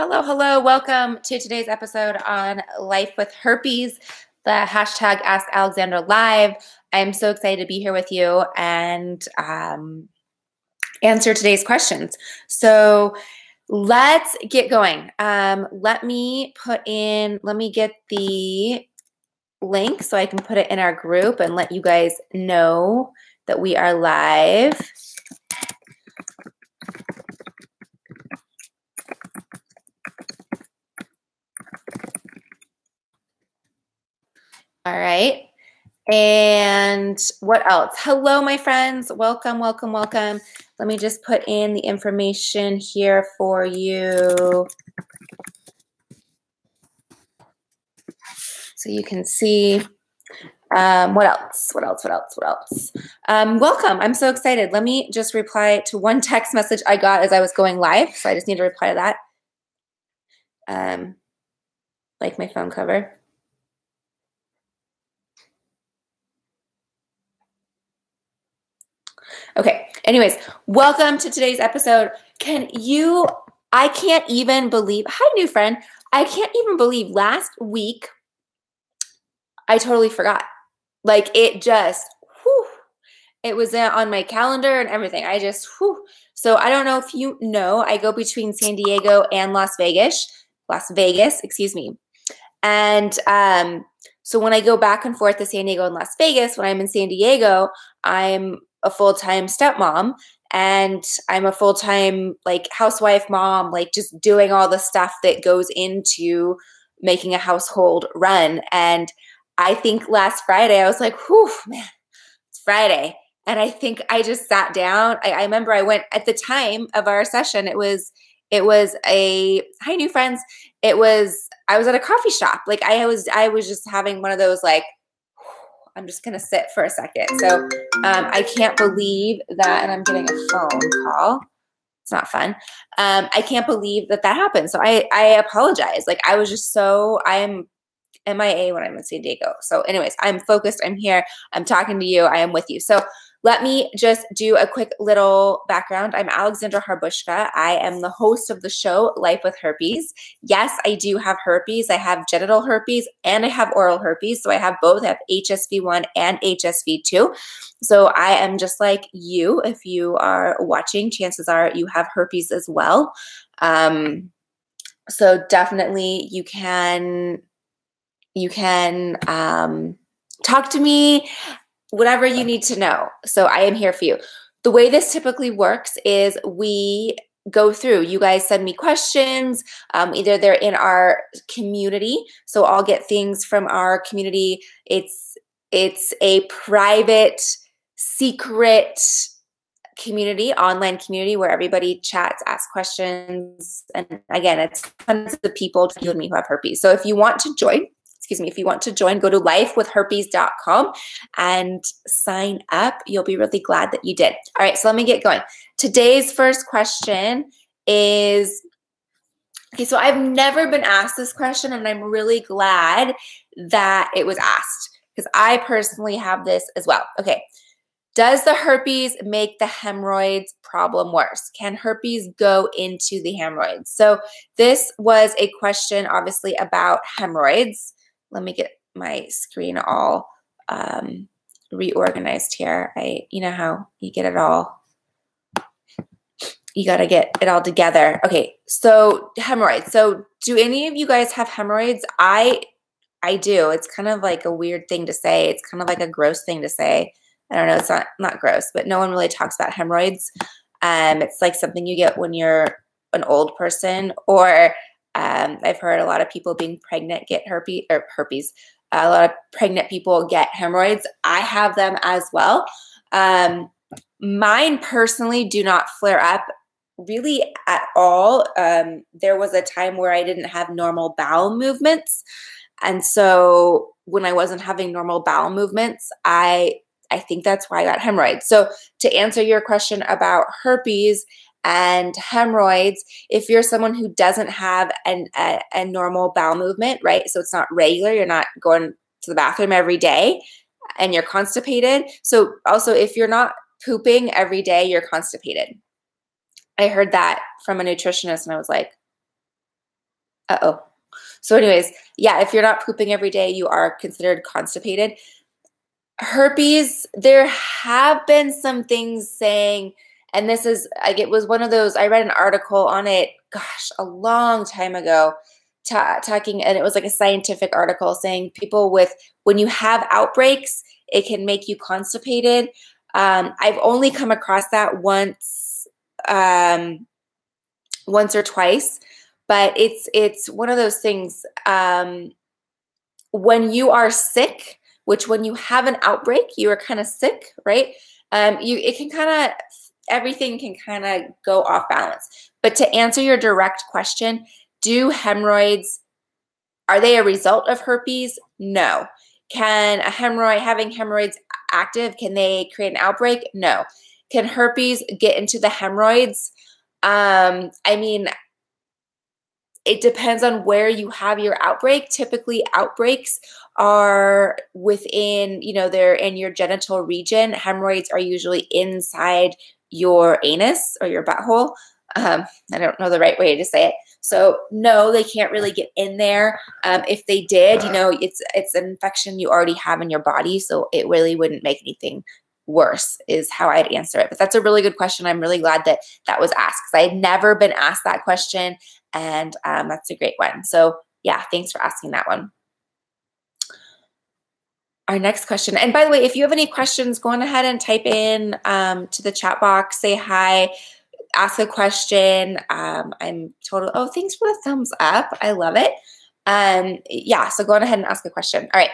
Hello, hello. Welcome to today's episode on Life with Herpes, the hashtag Ask Alexandra Live. I'm so excited to be here with you and answer today's questions. So let's get going. Let me get the link so I can put it in our group and let you guys know that we are live. All right. And what else? Hello, my friends. Welcome, welcome, welcome. Let me just put in the information here for you so you can see. What else? Welcome. I'm so excited. Let me just reply to one text message I got as I was going live. So I just need to reply to that. Like my phone cover. Okay. Anyways, welcome to today's episode. I can't even believe, hi, new friend. I can't even believe last week I totally forgot. Like it just, it was on my calendar and everything. So I don't know if you know, I go between San Diego and Las Vegas, excuse me. And so when I go back and forth to San Diego and Las Vegas, when I'm in San Diego, I'm a full-time stepmom and I'm a full-time like housewife mom, like just doing all the stuff that goes into making a household run. And I think last Friday I was like, whew, man, it's Friday. And I think I just sat down. I remember I went at the time of our session. It was hi, new friends. I was at a coffee shop. Like I was just having one of those like, I'm just going to sit for a second. So I can't believe that. And I'm getting a phone call. It's not fun. I can't believe that happened. So I apologize. Like I was just I'm MIA when I'm in San Diego. So anyways, I'm focused. I'm here. I'm talking to you. I am with you. So let me just do a quick little background. I'm Alexandra Harbushka. I am the host of the show, Life with Herpes. Yes, I do have herpes. I have genital herpes and I have oral herpes. So I have both. I have HSV1 and HSV2. So I am just like you. If you are watching, chances are you have herpes as well. So definitely you can talk to me, whatever you need to know. So I am here for you. The way this typically works is we go through, you guys send me questions, either they're in our community. So I'll get things from our community. It's a private, secret community, online community where everybody chats, asks questions. And again, it's tons of people, you and me, who have herpes. So if you want to join, go to lifewithherpes.com and sign up. You'll be really glad that you did. All right, so let me get going. Today's first question is, okay, so I've never been asked this question and I'm really glad that it was asked because I personally have this as well. Okay, does the herpes make the hemorrhoids problem worse? Can herpes go into the hemorrhoids? So this was a question obviously about hemorrhoids. Let me get my screen all reorganized here. You know how you get it all. You got to get it all together. Okay, so hemorrhoids. So do any of you guys have hemorrhoids? I do. It's kind of like a weird thing to say. It's kind of like a gross thing to say. I don't know. It's not gross, but no one really talks about hemorrhoids. It's like something you get when you're an old person, or I've heard a lot of people being pregnant get herpes. A lot of pregnant people get hemorrhoids. I have them as well. Mine personally do not flare up really at all. There was a time where I didn't have normal bowel movements. And so when I wasn't having normal bowel movements, I think that's why I got hemorrhoids. So to answer your question about herpes and hemorrhoids, if you're someone who doesn't have a normal bowel movement, right? So it's not regular, you're not going to the bathroom every day and you're constipated. So also if you're not pooping every day, you're constipated. I heard that from a nutritionist and I was like, Uh-oh. So anyways, yeah, if you're not pooping every day, you are considered constipated. Herpes, there have been some things saying, and this is, like, it was one of those, I read an article on it, gosh, a long time ago, talking, and it was like a scientific article saying people when you have outbreaks, it can make you constipated. I've only come across that once or twice, but it's one of those things. When you are sick, which when you have an outbreak, you are kind of sick, right? Everything can kind of go off balance. But to answer your direct question, are they a result of herpes? No. Having hemorrhoids active, can they create an outbreak? No. Can herpes get into the hemorrhoids? I mean, it depends on where you have your outbreak. Typically, outbreaks are within, they're in your genital region. Hemorrhoids are usually inside your anus or your butthole. I don't know the right way to say it. So no, they can't really get in there. If they did, it's an infection you already have in your body. So it really wouldn't make anything worse is how I'd answer it. But that's a really good question. I'm really glad that was asked because I had never been asked that question. And that's a great one. So yeah, thanks for asking that one. Our next question. And by the way, if you have any questions, go on ahead and type in to the chat box, say hi, ask a question. Oh, thanks for the thumbs up. I love it. Yeah, so go on ahead and ask a question. All right.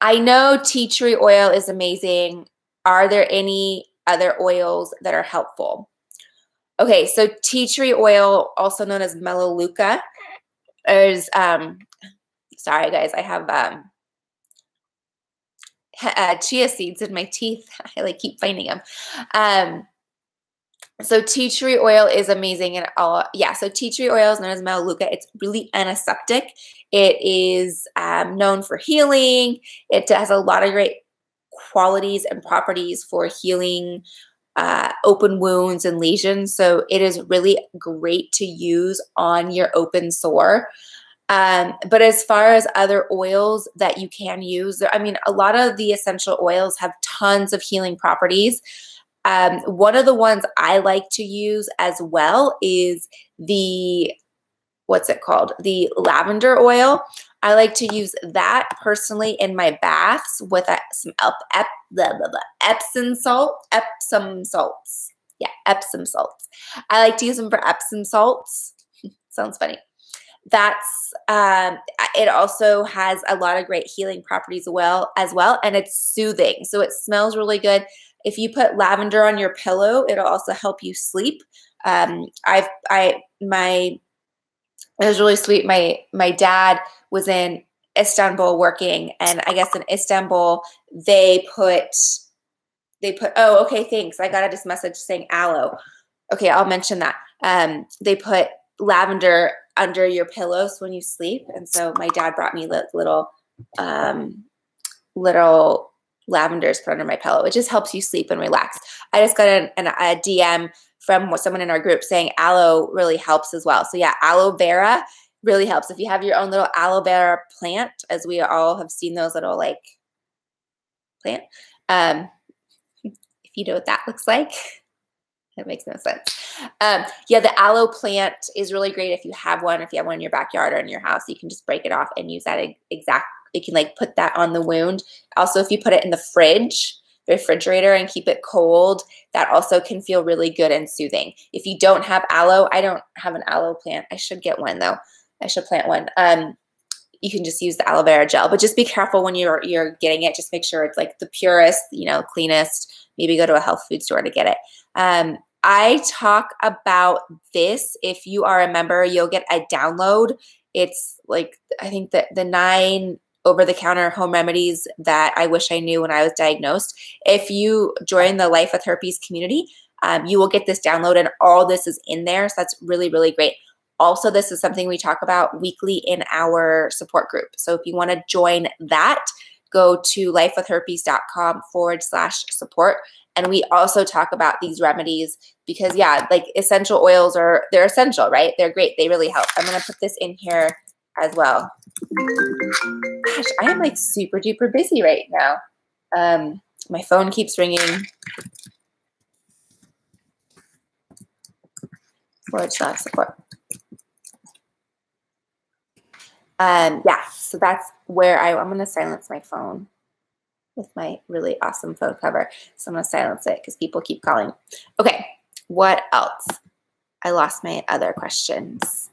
I know tea tree oil is amazing. Are there any other oils that are helpful? Okay, so tea tree oil, also known as melaleuca, is, sorry guys, I have chia seeds in my teeth. I keep finding them. So tea tree oil is amazing. So tea tree oil is known as melaleuca. It's really antiseptic. It is known for healing. It has a lot of great qualities and properties for healing open wounds and lesions. So it is really great to use on your open sore. But as far as other oils that you can use, a lot of the essential oils have tons of healing properties. One of the ones I like to use as well is what's it called? The lavender oil. I like to use that personally in my baths with some Epsom salts. Yeah, Epsom salts. I like to use them for Epsom salts. Sounds funny. It also has a lot of great healing properties as well, and it's soothing. So it smells really good. If you put lavender on your pillow, it'll also help you sleep. It was really sweet. My dad was in Istanbul working, and I guess in Istanbul they put oh, okay, thanks. I got this message saying aloe. Okay, I'll mention that. They put lavender under your pillows when you sleep, and so my dad brought me little lavenders put under my pillow. It just helps you sleep and relax. I just got a DM from someone in our group saying aloe really helps as well. So yeah, aloe vera really helps. If you have your own little aloe vera plant, as we all have seen those little plant, if you know what that looks like, that makes no sense. Yeah, the aloe plant is really great if you have one in your backyard or in your house. You can just break it off and use that you can put that on the wound. Also, if you put it in the refrigerator and keep it cold, that also can feel really good and soothing. If you don't have aloe, I don't have an aloe plant. I should get one though. I should plant one. You can just use the aloe vera gel, but just be careful when you're getting it. Just make sure it's the purest, cleanest. Maybe go to a health food store to get it. I talk about this. If you are a member, you'll get a download. It's I think that the 9 over-the-counter home remedies that I wish I knew when I was diagnosed. If you join the Life with Herpes community, you will get this download, and all this is in there. So that's really, really great. Also, this is something we talk about weekly in our support group. So if you want to join that, go to lifewithherpes.com/support, And we also talk about these remedies because, yeah, like essential oils they're essential, right? They're great. They really help. I'm going to put this in here as well. Gosh, I am like super duper busy right now. My phone keeps ringing. /support. Yeah, so that's where I'm going to silence my phone with my really awesome phone cover. So I'm going to silence it because people keep calling. Okay, what else? I lost my other questions.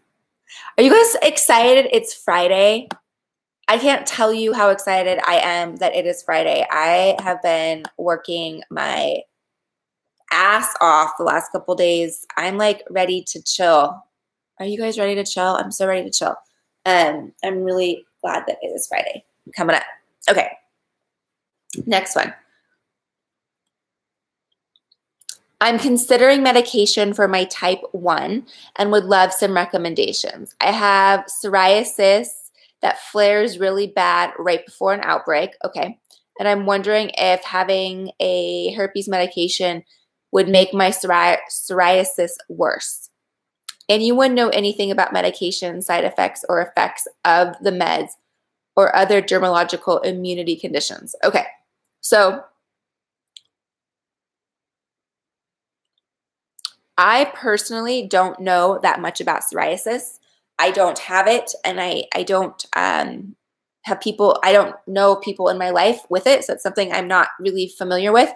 Are you guys excited? It's Friday. I can't tell you how excited I am that it is Friday. I have been working my ass off the last couple days. I'm like ready to chill. Are you guys ready to chill? I'm so ready to chill. I'm really glad that it is Friday coming up. Okay. Next one. I'm considering medication for my type 1 and would love some recommendations. I have psoriasis that flares really bad right before an outbreak. Okay. And I'm wondering if having a herpes medication would make my psoriasis worse. Anyone know anything about medication side effects or effects of the meds or other dermatological immunity conditions? Okay. So I personally don't know that much about psoriasis. I don't have it, and I don't have people, I don't know people in my life with it, so it's something I'm not really familiar with.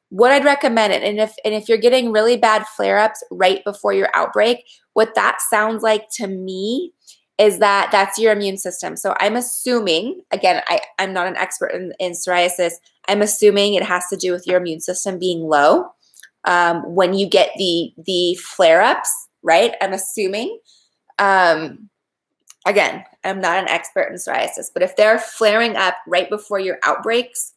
What I'd recommend, and if you're getting really bad flare-ups right before your outbreak, what that sounds like to me is that that's your immune system. So I'm assuming, again, I'm not an expert in psoriasis, I'm assuming it has to do with your immune system being low. When you get the flare-ups, right? I'm assuming. Again, I'm not an expert in psoriasis, but if they're flaring up right before your outbreaks,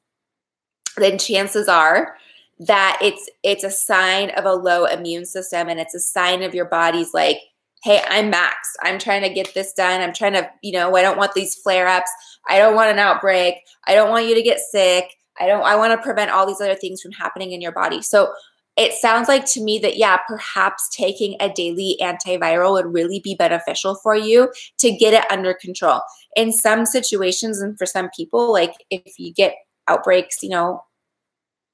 then chances are that it's a sign of a low immune system, and it's a sign of your body's like, hey, I'm maxed. I'm trying to get this done. I'm trying to, I don't want these flare-ups. I don't want an outbreak. I don't want you to get sick. I want to prevent all these other things from happening in your body. So it sounds like to me that, yeah, perhaps taking a daily antiviral would really be beneficial for you to get it under control. In some situations, and for some people, like if you get outbreaks,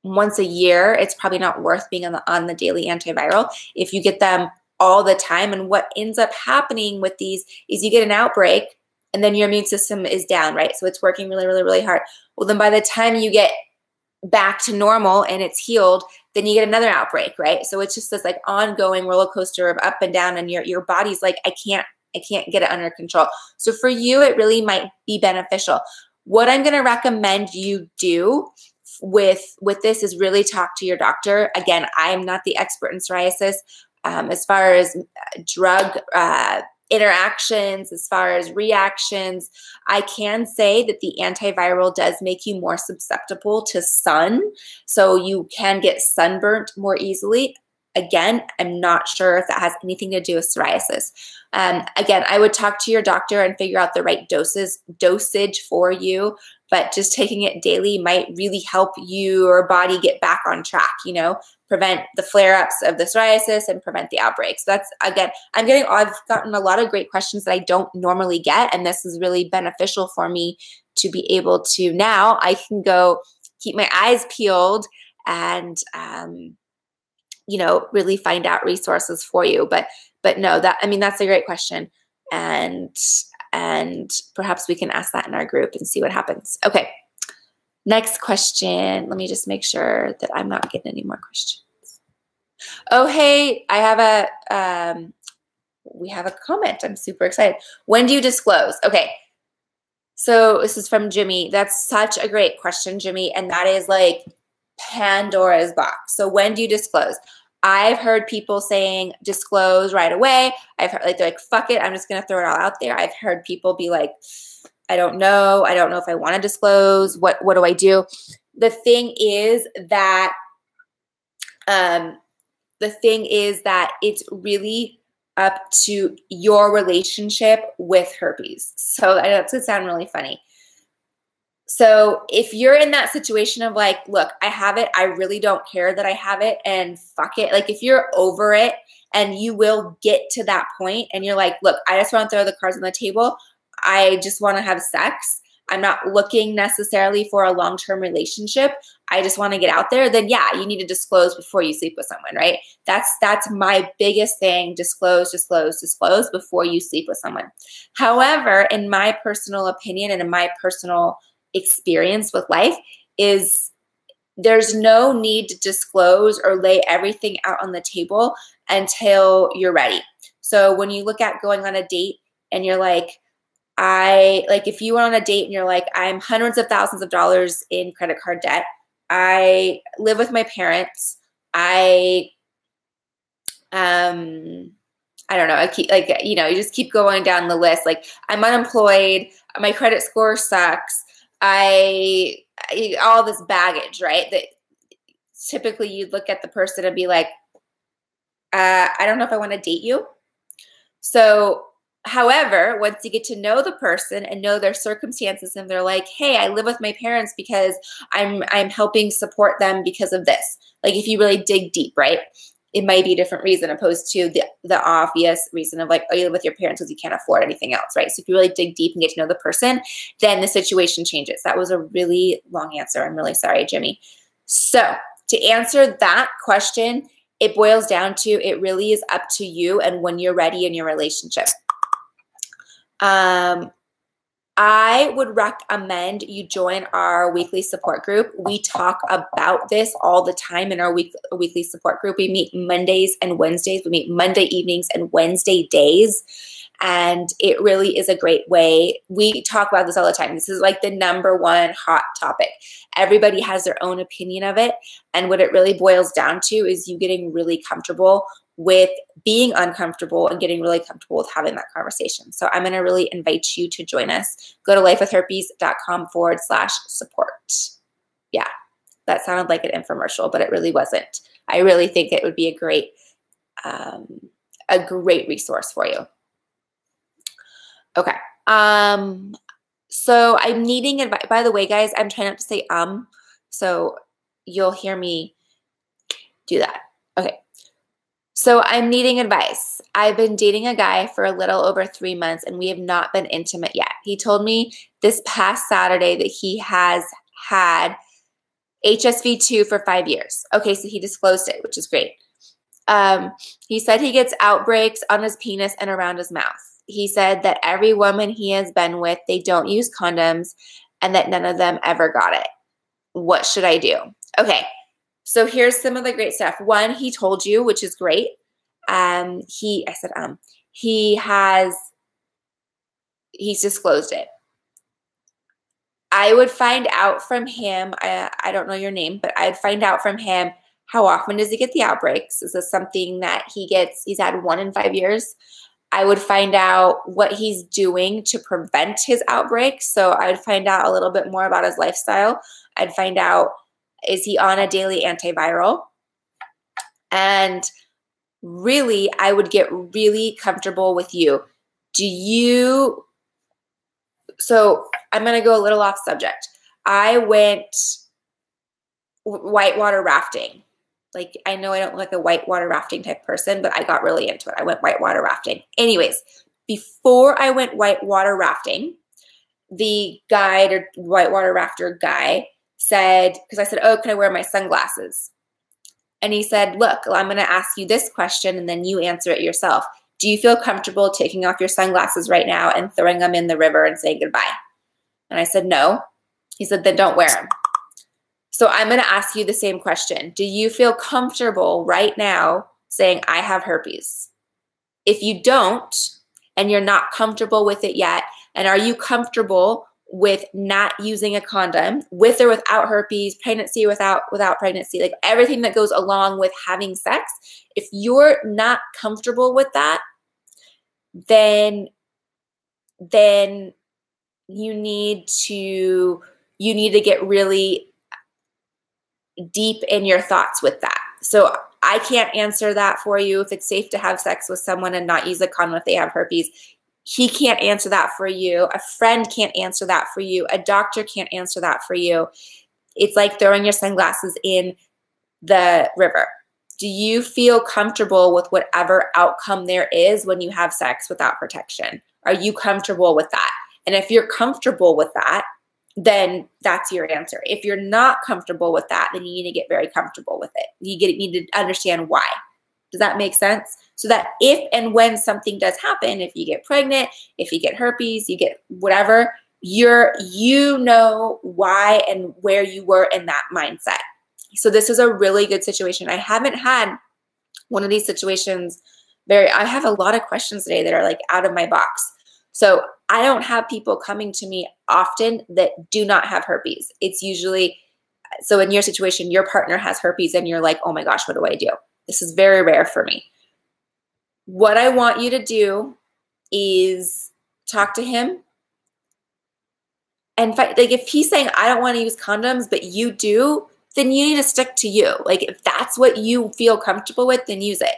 once a year, it's probably not worth being on the daily antiviral. If you get them all the time, and what ends up happening with these is you get an outbreak and then your immune system is down, right? So it's working really, really, really hard. Well, then by the time you get back to normal and it's healed, then you get another outbreak, right? So it's just this like ongoing roller coaster of up and down, and your body's like, I can't get it under control. So for you, it really might be beneficial. What I'm going to recommend you do with this is really talk to your doctor. Again, I'm not the expert in psoriasis. As far as drug interactions, as far as reactions, I can say that the antiviral does make you more susceptible to sun. So you can get sunburnt more easily. Again, I'm not sure if that has anything to do with psoriasis. Again, I would talk to your doctor and figure out the right dosage for you, but just taking it daily might really help your body get back on track, prevent the flare-ups of the psoriasis and prevent the outbreaks. So that's, again, I've gotten a lot of great questions that I don't normally get, and this is really beneficial for me to be able to, now I can go keep my eyes peeled and, really find out resources for you. But no, that's a great question. And perhaps we can ask that in our group and see what happens. Okay. Next question. Let me just make sure that I'm not getting any more questions. Oh, hey, we have a comment. I'm super excited. When do you disclose? Okay. So this is from Jimmy. That's such a great question, Jimmy. And that is like Pandora's box. So when do you disclose? I've heard people saying disclose right away. I've heard they're like, fuck it, I'm just going to throw it all out there. I've heard people be like, I don't know if I want to disclose. What do I do? The thing is that it's really up to your relationship with herpes. So I know it's going to sound really funny. So if you're in that situation of like, look, I have it, I really don't care that I have it, and fuck it. Like if you're over it and you will get to that point and you're like, look, I just want to throw the cards on the table. I just want to have sex. I'm not looking necessarily for a long-term relationship. I just want to get out there. Then yeah, you need to disclose before you sleep with someone, right? That's my biggest thing. Disclose before you sleep with someone. However, in my personal opinion and in my personal experience with life is there's no need to disclose or lay everything out on the table until you're ready. So when you look at going on a date and you're like, if you went on a date and you're like, I'm hundreds of thousands of dollars in credit card debt. I live with my parents. I don't know. I keep you just keep going down the list. Like I'm unemployed. My credit score sucks. All this baggage, right? That typically you'd look at the person and be like, I don't know if I want to date you. So, however, once you get to know the person and know their circumstances and they're like, hey, I live with my parents because I'm helping support them because of this. Like if you really dig deep, right? It might be a different reason opposed to the obvious reason of like, oh, you live with your parents because you can't afford anything else, right? So if you really dig deep and get to know the person, then the situation changes. That was a really long answer. I'm really sorry, Jimmy. So to answer that question, it boils down to it really is up to you and when you're ready in your relationship. I would recommend you join our weekly support group. We talk about this all the time in our weekly support group. We meet Mondays and Wednesdays. We meet Monday evenings and Wednesday days. And it really is a great way. We talk about this all the time. This is like the number one hot topic. Everybody has their own opinion of it. And what it really boils down to is you getting really comfortable with being uncomfortable and getting really comfortable with having that conversation. So I'm going to really invite you to join us. Go to lifewithherpes.com/support. Yeah, that sounded like an infomercial, but it really wasn't. I really think it would be a great resource for you. Okay. So I'm needing advice. By the way, guys, I'm trying not to say so you'll hear me do that. Okay. So I'm needing advice. I've been dating a guy for a little over 3 months and we have not been intimate yet. He told me this past Saturday that he has had HSV2 for 5 years. Okay, so he disclosed it, which is great. He said he gets outbreaks on his penis and around his mouth. He said that every woman he has been with, they don't use condoms and that none of them ever got it. What should I do? Okay. So here's some of the great stuff. One, he told you, which is great. He's disclosed it. I would find out from him, I don't know your name, but I'd find out from him, how often does he get the outbreaks? Is this something that he's had 1 in 5 years? I would find out what he's doing to prevent his outbreaks. So I'd find out a little bit more about his lifestyle. I'd find out, is he on a daily antiviral? And really, I would get really comfortable with you. So I'm going to go a little off subject. I went whitewater rafting. Like, I know I don't look like a whitewater rafting type person, but I got really into it. I went whitewater rafting. Anyways, before I went whitewater rafting, the guide or whitewater rafter guy said, because I said, oh, can I wear my sunglasses? And he said, look, I'm going to ask you this question and then you answer it yourself. Do you feel comfortable taking off your sunglasses right now and throwing them in the river and saying goodbye? And I said, no. He said, then don't wear them. So I'm going to ask you the same question. Do you feel comfortable right now saying I have herpes? If you don't, and you're not comfortable with it yet, and are you comfortable with not using a condom, with or without herpes, pregnancy, without pregnancy, like everything that goes along with having sex, if you're not comfortable with that, then you need to get really deep in your thoughts with that. So I can't answer that for you if it's safe to have sex with someone and not use a condom if they have herpes. He can't answer that for you. A friend can't answer that for you. A doctor can't answer that for you. It's like throwing your sunglasses in the river. Do you feel comfortable with whatever outcome there is when you have sex without protection? Are you comfortable with that? And if you're comfortable with that, then that's your answer. If you're not comfortable with that, then you need to get very comfortable with it. You need to understand why. Does that make sense? So that if and when something does happen, if you get pregnant, if you get herpes, you get whatever, you know why and where you were in that mindset. So this is a really good situation. I haven't had one of these situations I have a lot of questions today that are like out of my box. So I don't have people coming to me often that do not have herpes. It's usually, so in your situation, your partner has herpes and you're like, oh my gosh, what do I do? This is very rare for me. What I want you to do is talk to him and fight. Like if he's saying, I don't want to use condoms, but you do, then you need to stick to you. Like if that's what you feel comfortable with, then use it.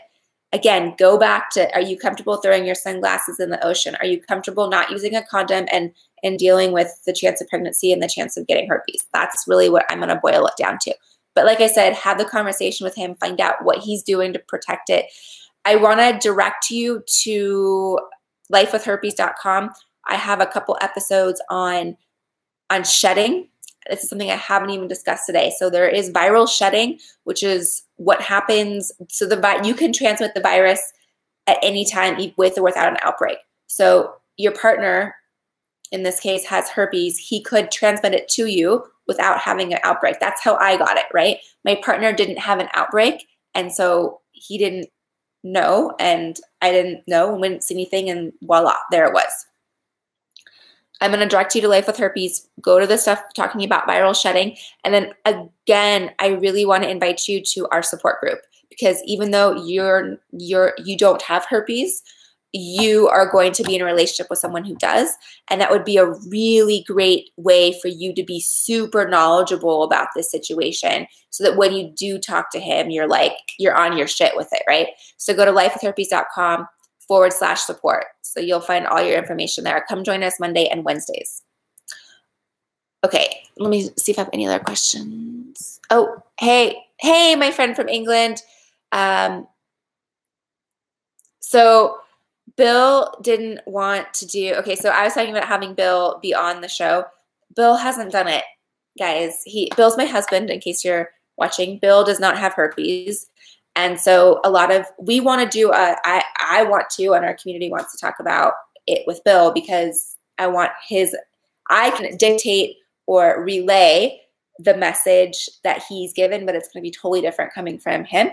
Again, go back to, are you comfortable throwing your sunglasses in the ocean? Are you comfortable not using a condom and dealing with the chance of pregnancy and the chance of getting herpes? That's really what I'm going to boil it down to. But like I said, have the conversation with him, find out what he's doing to protect it. I want to direct you to lifewithherpes.com. I have a couple episodes on shedding. This is something I haven't even discussed today. So there is viral shedding, which is what happens. So you can transmit the virus at any time with or without an outbreak. So your partner, in this case, has herpes. He could transmit it to you without having an outbreak. That's how I got it, right? My partner didn't have an outbreak, and so he didn't know, and I didn't know, and we didn't see anything, and voila, there it was. I'm going to direct you to Life with Herpes. Go to the stuff talking about viral shedding. And then again, I really want to invite you to our support group, because even though you don't have herpes, you are going to be in a relationship with someone who does. And that would be a really great way for you to be super knowledgeable about this situation, so that when you do talk to him, you're on your shit with it, right? So go to lifewithherpes.com/support. So you'll find all your information there. Come join us Monday and Wednesdays. Okay, let me see if I have any other questions. Oh, hey, my friend from England. So Bill didn't want to do, okay, so I was talking about having Bill be on the show. Bill hasn't done it, guys. Bill's my husband, in case you're watching. Bill does not have herpes. And so we want to do, I want to, and our community wants to talk about it with Bill, because I can dictate or relay the message that he's given, but it's going to be totally different coming from him.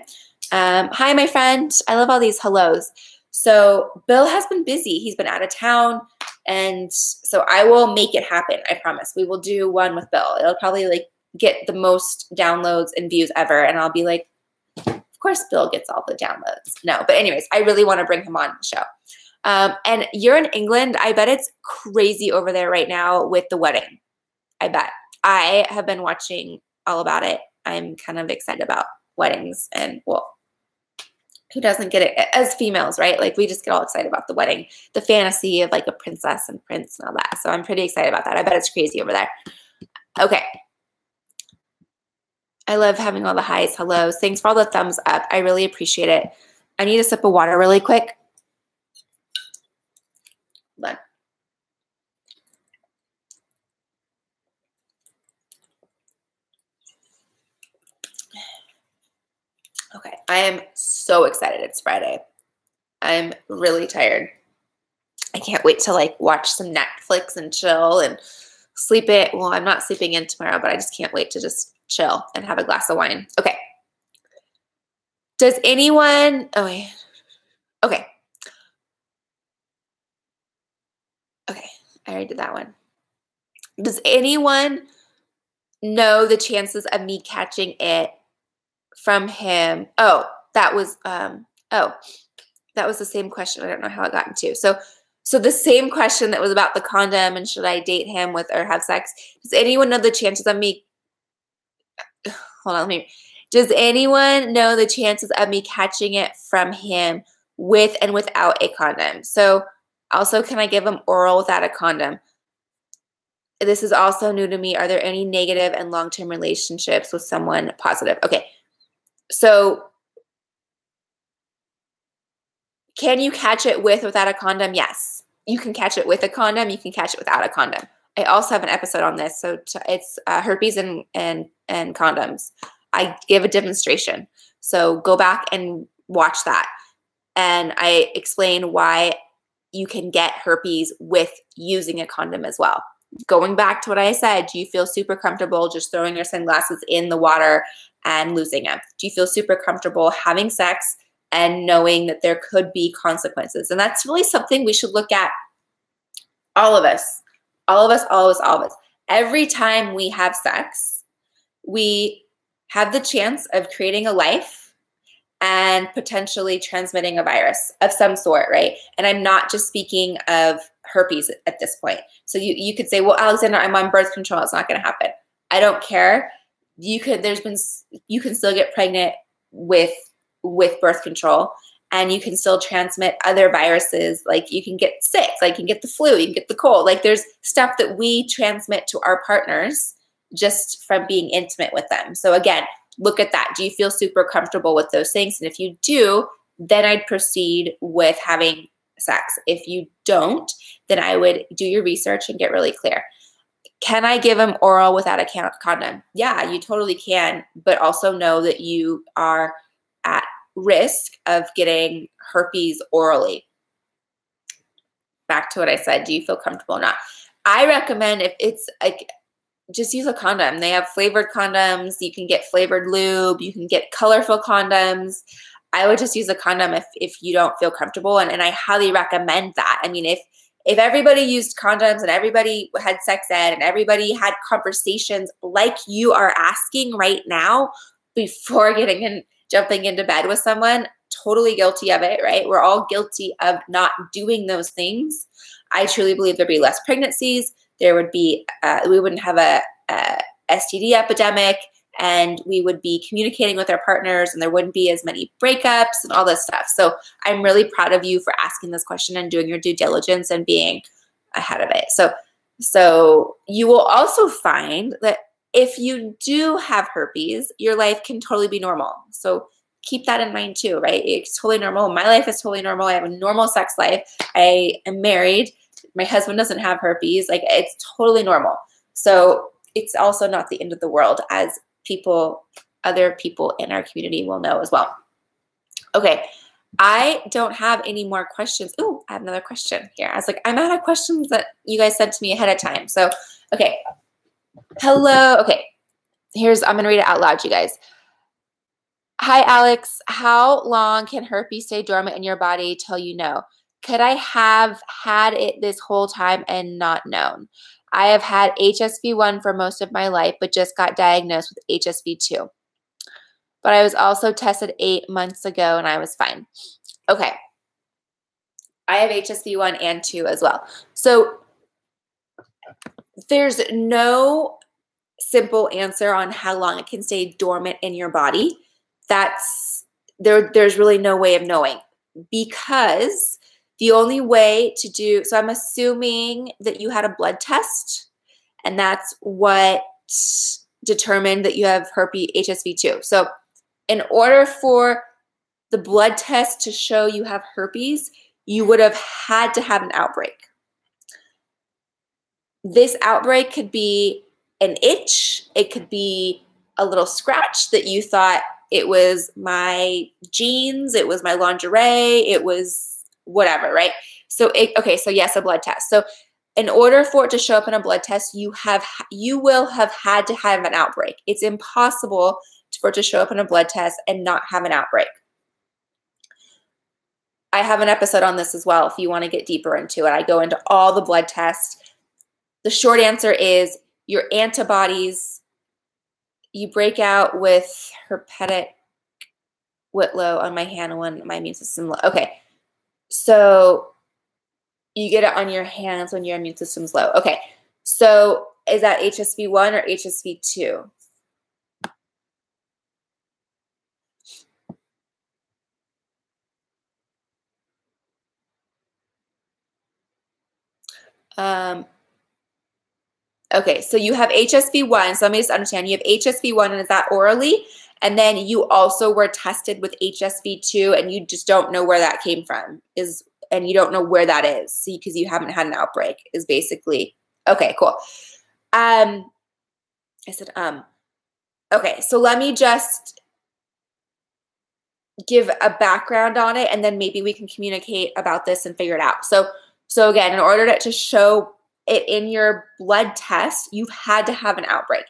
Hi, my friend. I love all these hellos. So Bill has been busy. He's been out of town. And so I will make it happen. I promise. We will do one with Bill. It'll probably get the most downloads and views ever. And I'll be like, of course Bill gets all the downloads. No, but anyways, I really want to bring him on the show. And you're in England. I bet it's crazy over there right now with the wedding. I bet. I have been watching all about it. I'm kind of excited about weddings, and who doesn't get it as females, right? We just get all excited about the wedding, the fantasy of a princess and prince and all that. So I'm pretty excited about that. I bet it's crazy over there. Okay. I love having all the highs, hellos. Thanks for all the thumbs up. I really appreciate it. I need a sip of water really quick. Hold on. Okay, I am so excited. It's Friday. I'm really tired. I can't wait to watch some Netflix and chill and sleep it. Well, I'm not sleeping in tomorrow, but I just can't wait to just chill and have a glass of wine. Okay. Does anyone, okay. Okay, I already did that one. Does anyone know the chances of me catching it from him? Oh, that was the same question. I don't know how it got into. So the same question that was about the condom and should I date him with or have sex. Does anyone know the chances of me? Hold on, does anyone know the chances of me catching it from him with and without a condom? So Also, can I give them oral without a condom? This is also new to me. Are there any negative and long-term relationships with someone positive? Okay, so can you catch it with or without a condom? Yes. You can catch it with a condom. You can catch it without a condom. I also have an episode on this. So it's herpes and condoms. I give a demonstration. So go back and watch that. And I explain why you can get herpes with using a condom as well. Going back to what I said, do you feel super comfortable just throwing your sunglasses in the water and losing them? Do you feel super comfortable having sex and knowing that there could be consequences? And that's really something we should look at, all of us. Every time we have sex, we have the chance of creating a life and potentially transmitting a virus of some sort, right? And I'm not just speaking of herpes at this point. So you could say, well, Alexandra, I'm on birth control. It's not going to happen. I don't care. You can still get pregnant with birth control, and you can still transmit other viruses. Like you can get sick, like you can get the flu, you can get the cold. Like there's stuff that we transmit to our partners just from being intimate with them. So again, look at that. Do you feel super comfortable with those things? And if you do, then I'd proceed with having sex. If you don't, then I would do your research and get really clear. Can I give them oral without a condom? Yeah, you totally can, but also know that you are at risk of getting herpes orally. Back to what I said, do you feel comfortable or not? I recommend, if it's like, just use a condom. They have flavored condoms. You can get flavored lube. You can get colorful condoms. I would just use a condom if you don't feel comfortable. And I highly recommend that. I mean, if everybody used condoms and everybody had sex ed and everybody had conversations like you are asking right now before jumping into bed with someone, totally guilty of it, right? We're all guilty of not doing those things. I truly believe there'd be less pregnancies. There would be, we wouldn't have a STD epidemic, and we would be communicating with our partners, and there wouldn't be as many breakups and all this stuff. So I'm really proud of you for asking this question and doing your due diligence and being ahead of it. So you will also find that if you do have herpes, your life can totally be normal. So keep that in mind too, right? It's totally normal. My life is totally normal. I have a normal sex life. I am married. My husband doesn't have herpes. Like, it's totally normal. So it's also not the end of the world, as other people in our community will know as well. Okay. I don't have any more questions. Ooh, I have another question here. I was like, I'm out of questions that you guys sent to me ahead of time. So, okay. Hello. Okay. I'm going to read it out loud, you guys. Hi, Alex. How long can herpes stay dormant in your body till you know? Could I have had it this whole time and not known? I have had HSV1 for most of my life, but just got diagnosed with HSV2. But I was also tested 8 months ago and I was fine. Okay. I have HSV1 and 2 as well. So there's no simple answer on how long it can stay dormant in your body. There's really no way of knowing, because the only way to do, so I'm assuming that you had a blood test, and that's what determined that you have herpes HSV2. So in order for the blood test to show you have herpes, you would have had to have an outbreak. This outbreak could be an itch. It could be a little scratch that you thought it was my jeans, it was my lingerie, it was whatever, right? So yes, a blood test. So in order for it to show up in a blood test, you will have had to have an outbreak. It's impossible for it to show up in a blood test and not have an outbreak. I have an episode on this as well if you want to get deeper into it. I go into all the blood tests. The short answer is your antibodies, you break out with herpetic whitlow on my hand when my immune system low. Okay, so you get it on your hands when your immune system's low. Okay, so is that HSV1 or HSV2? Okay, so you have HSV1. So let me just understand. You have HSV1, and is that orally? And then you also were tested with HSV2, and you just don't know where that came from. And you don't know where that is because you haven't had an outbreak. Is basically okay. Cool. I said Okay, so let me just give a background on it, and then maybe we can communicate about this and figure it out. So again, in order to show it in your blood test, you've had to have an outbreak.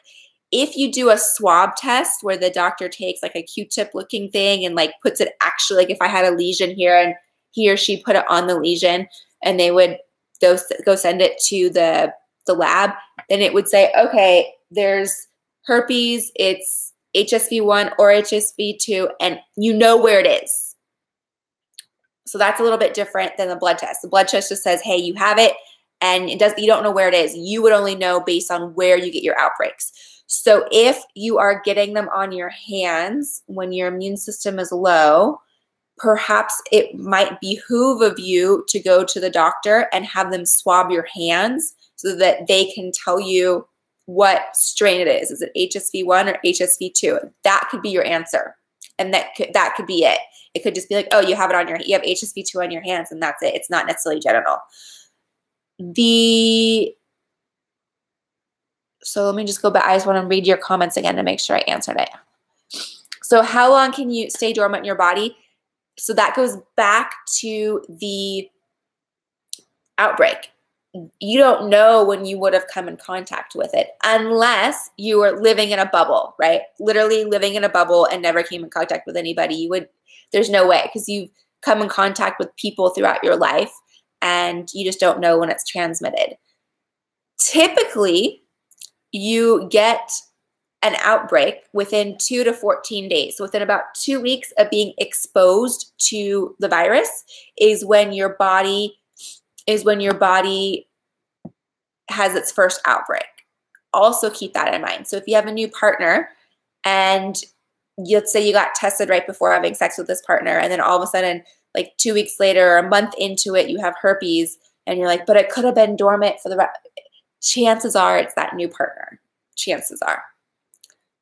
If you do a swab test where the doctor takes like a Q-tip looking thing and like puts it actually, like if I had a lesion here and he or she put it on the lesion and they would go send it to the lab, then it would say, okay, there's herpes, it's HSV1 or HSV2, and you know where it is. So that's a little bit different than the blood test. The blood test just says, hey, you have it, and you don't know where it is. You would only know based on where you get your outbreaks. So if you are getting them on your hands when your immune system is low, perhaps it might behoove of you to go to the doctor and have them swab your hands so that they can tell you what strain it is. Is it HSV1 or HSV2? That could be your answer. And that could be it. It could just be like, oh, you have HSV2 on your hands, and that's it. It's not necessarily genital. So let me just go back. I just want to read your comments again to make sure I answered it. So how long can you stay dormant in your body? So that goes back to the outbreak. You don't know when you would have come in contact with it unless you were living in a bubble, right? Literally living in a bubble and never came in contact with anybody. There's no way, because you've come in contact with people throughout your life and you just don't know when it's transmitted. Typically, you get an outbreak within 2 to 14 days. So within about 2 weeks of being exposed to the virus is when your body has its first outbreak. Also keep that in mind. So if you have a new partner and let's say you got tested right before having sex with this partner, and then all of a sudden, like 2 weeks later or a month into it, you have herpes, and you're like, but it could have been dormant for chances are it's that new partner. Chances are.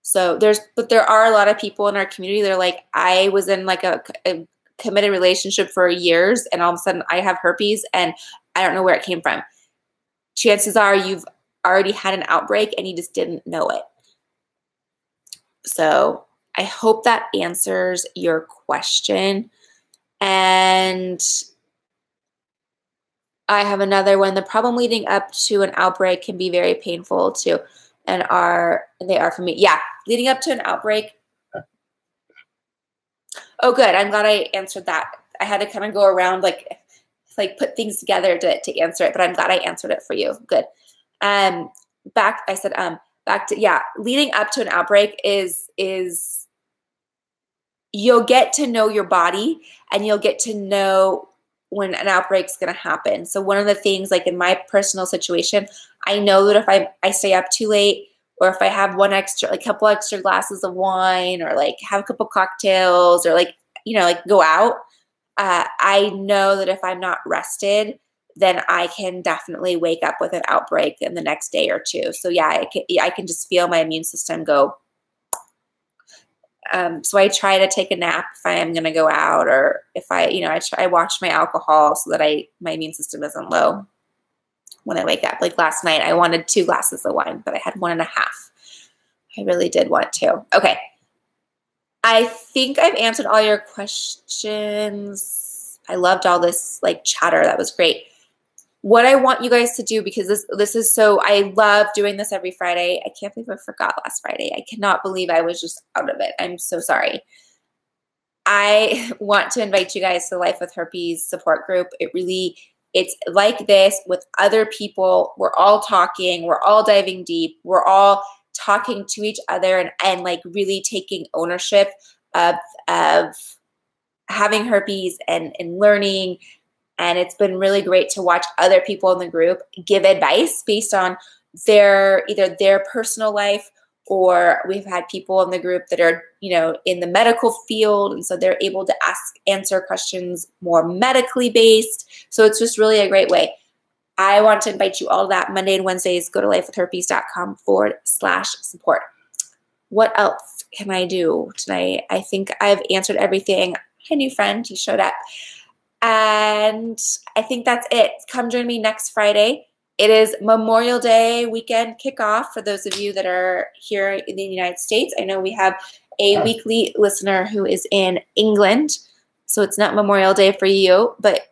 So there are a lot of people in our community that are like, I was in like a committed relationship for years, and all of a sudden I have herpes and I don't know where it came from. Chances are you've already had an outbreak and you just didn't know it. So I hope that answers your question. And I have another one. The problem leading up to an outbreak can be very painful too. And they are for me. Yeah, leading up to an outbreak. Oh, good. I'm glad I answered that. I had to kind of go around like put things together to answer it, but I'm glad I answered it for you. Good. Back to leading up to an outbreak is you'll get to know your body and you'll get to know when an outbreak's going to happen. So one of the things, like in my personal situation, I know that if I stay up too late, or if I have couple extra glasses of wine, or like have a couple cocktails, or go out, I know that if I'm not rested, then I can definitely wake up with an outbreak in the next day or two. So yeah, I can just feel my immune system go. So I try to take a nap if I am going to go out, or if I watch my alcohol so that my immune system isn't low when I wake up. Like last night, I wanted 2 glasses of wine, but I had 1.5. I really did want to. Okay. I think I've answered all your questions. I loved all this chatter. That was great. What I want you guys to do, because this is so, I love doing this every Friday. I can't believe I forgot last Friday. I cannot believe I was just out of it. I'm so sorry. I want to invite you guys to the Life with Herpes support group. It's like this with other people. We're all talking. We're all diving deep. We're all talking to each other and really taking ownership of having herpes and learning. And it's been really great to watch other people in the group give advice based on either their personal life, or we've had people in the group that are, in the medical field. And so they're able to answer questions more medically based. So it's just really a great way. I want to invite you all to that. Monday and Wednesdays, go to lifewithherpes.com/support. What else can I do tonight? I think I've answered everything. Hi, new friend. You showed up. And I think that's it. Come join me next Friday. It is Memorial Day weekend kickoff for those of you that are here in the United States. I know we have a weekly listener who is in England, so it's not Memorial Day for you, but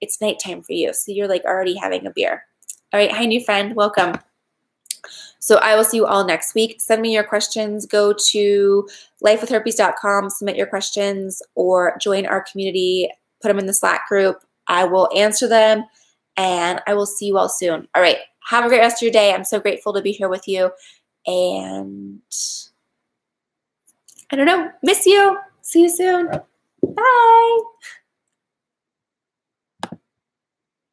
it's nighttime for you, so you're like already having a beer. All right, hi, new friend. Welcome. So I will see you all next week. Send me your questions. Go to lifewithherpes.com, submit your questions, or join our community. Put them in the Slack group. I will answer them, and I will see you all soon. All right. Have a great rest of your day. I'm so grateful to be here with you. And I don't know. Miss you. See you soon. Bye.